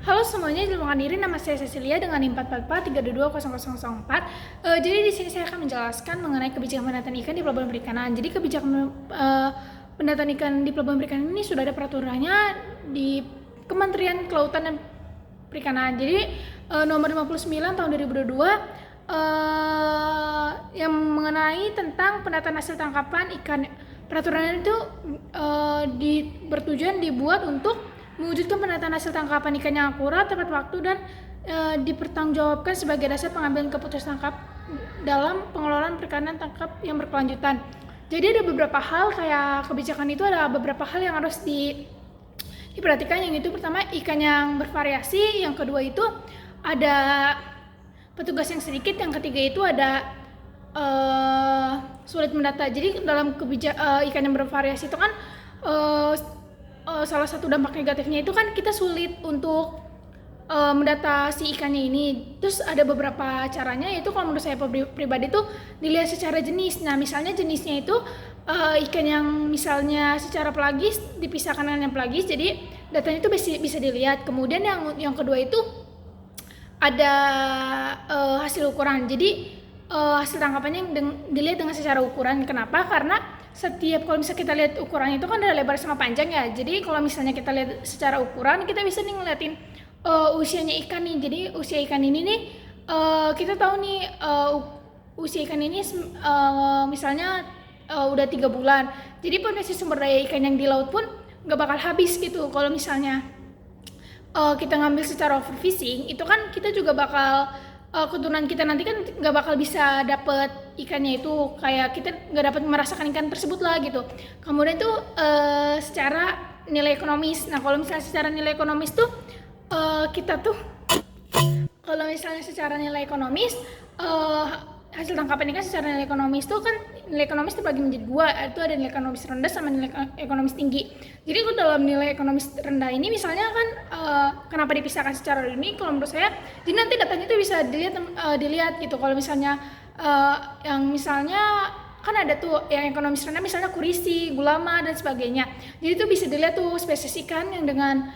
Halo semuanya, perkenalkan diri, nama saya Cecilia dengan NIM 444322004. Jadi di sini saya akan menjelaskan mengenai kebijakan pendataan ikan di pelabuhan perikanan. Jadi kebijakan pendataan ikan di pelabuhan perikanan ini sudah ada peraturannya di Kementerian Kelautan dan Perikanan. Jadi nomor 59 tahun 2022 yang mengenai tentang pendataan hasil tangkapan ikan. Peraturan itu bertujuan dibuat untuk mewujudkan pendataan hasil tangkapan ikan yang akurat, tepat waktu, dan dipertanggungjawabkan sebagai dasar pengambilan keputusan tangkap dalam pengelolaan perikanan tangkap yang berkelanjutan. Jadi ada beberapa hal kayak kebijakan itu, ada beberapa hal yang harus diperhatikan. Yang itu pertama, ikan yang bervariasi. Yang kedua itu ada petugas yang sedikit. Yang ketiga itu ada sulit mendata. Jadi dalam ikan yang bervariasi itu kan salah satu dampak negatifnya itu kan kita sulit untuk mendata si ikannya ini. Terus ada beberapa caranya, yaitu kalau menurut saya pribadi tuh dilihat secara jenis. Nah misalnya jenisnya itu ikan yang misalnya secara pelagis dipisahkan dengan yang pelagis, jadi datanya itu bisa dilihat. Kemudian yang kedua itu ada hasil ukuran. Jadi hasil tangkapannya dilihat dengan secara ukuran. Kenapa? Karena kalau misalnya kita lihat ukurannya itu kan ada lebar sama panjang ya. Jadi kalau misalnya kita lihat secara ukuran, kita bisa nih ngeliatin usianya ikan nih. Jadi usia ikan ini nih kita tahu nih usia ikan ini misalnya udah 3 bulan. Jadi potensi sumber daya ikan yang di laut pun nggak bakal habis gitu. Kalau misalnya kita ngambil secara overfishing, itu kan kita juga bakal keturunan kita nanti kan nggak bakal bisa dapet ikannya itu, kayak kita nggak dapat merasakan ikan tersebut lah gitu. Kemudian tuh secara nilai ekonomis. Nah kalau misalnya secara nilai ekonomis tuh kalau misalnya secara nilai ekonomis hasil tangkapan ikan secara nilai ekonomis tuh kan nilai ekonomis terbagi menjadi dua, itu ada nilai ekonomis rendah sama nilai ekonomis tinggi. Jadi kalau dalam nilai ekonomis rendah ini misalnya kan kenapa dipisahkan secara ini, kalau menurut saya jadi nanti datanya itu bisa dilihat gitu. Kalau misalnya yang misalnya kan ada tuh yang ekonomis rendah, misalnya kurisi, gulama dan sebagainya. Jadi itu bisa dilihat tuh spesies ikan yang dengan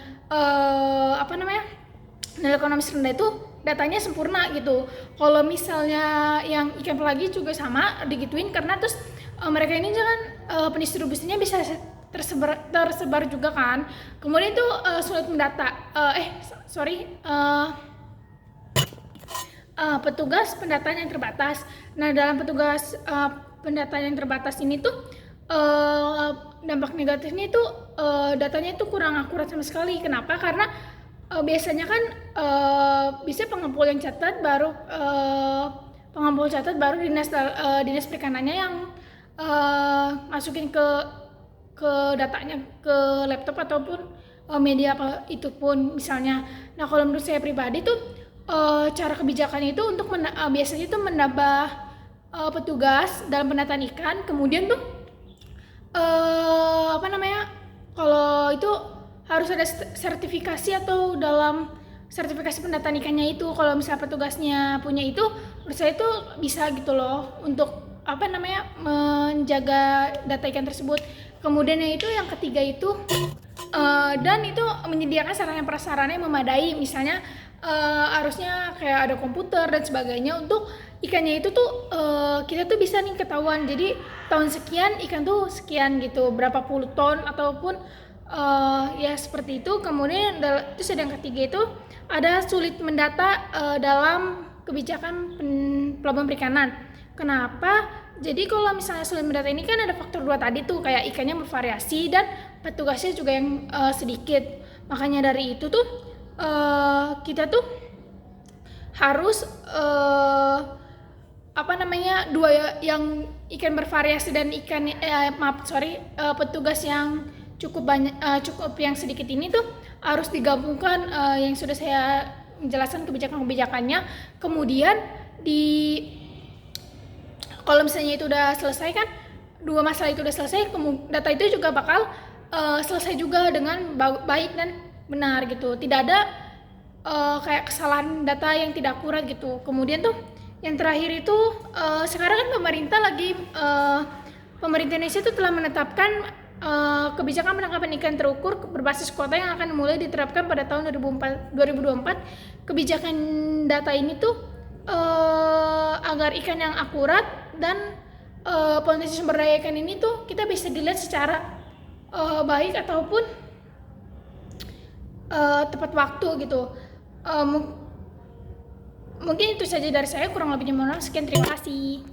nilai ekonomis rendah itu datanya sempurna gitu. Kalau misalnya yang ikan pelagi juga sama digituin, karena terus mereka ini kan pendistribusinya bisa tersebar juga kan. Kemudian itu sulit mendata. Petugas pendataan yang terbatas. Nah dalam petugas pendataan yang terbatas ini tuh dampak negatifnya itu datanya itu kurang akurat sama sekali. Kenapa? Karena biasanya kan bisa pengumpul catat baru dinas perikanannya yang masukin ke datanya ke laptop ataupun media apa itu pun misalnya. Nah kalau menurut saya pribadi tuh cara kebijakannya itu untuk biasanya itu menambah petugas dalam pendataan ikan. Kemudian tuh kalau itu harus ada sertifikasi, atau dalam sertifikasi pendataan ikannya itu kalau misalnya petugasnya punya itu, menurut saya itu bisa gitu loh untuk menjaga data ikan tersebut. Kemudian yang ketiga itu dan itu menyediakan sarana prasarana yang memadai, misalnya harusnya kayak ada komputer dan sebagainya untuk ikannya itu tuh kita tuh bisa nih ketahuan. Jadi tahun sekian ikan tuh sekian gitu, berapa puluh ton ataupun ya seperti itu. Kemudian terus ada yang ketiga itu ada sulit mendata dalam kebijakan pelabuhan perikanan. Kenapa? Jadi kalau misalnya sulit mendata ini kan ada faktor 2 tadi tuh, kayak ikannya bervariasi dan petugasnya juga yang sedikit. Makanya dari itu tuh kita tuh harus dua yang ikan bervariasi dan petugas yang cukup yang sedikit ini tuh harus digabungkan, yang sudah saya menjelaskan kebijakannya. Kemudian kalau misalnya itu udah selesai kan, dua masalah itu udah selesai, data itu juga bakal selesai juga dengan baik dan benar gitu. Tidak ada kayak kesalahan data yang tidak akurat gitu. Kemudian tuh yang terakhir itu sekarang kan pemerintah Indonesia tuh telah menetapkan kebijakan penangkapan ikan terukur berbasis kuota yang akan mulai diterapkan pada tahun 2024. Kebijakan data ini tuh agar ikan yang akurat dan potensi sumber daya ikan ini tuh kita bisa dilihat secara baik ataupun tepat waktu gitu. Mungkin itu saja dari saya, kurang lebihnya mohon maaf. Sekian, terima kasih.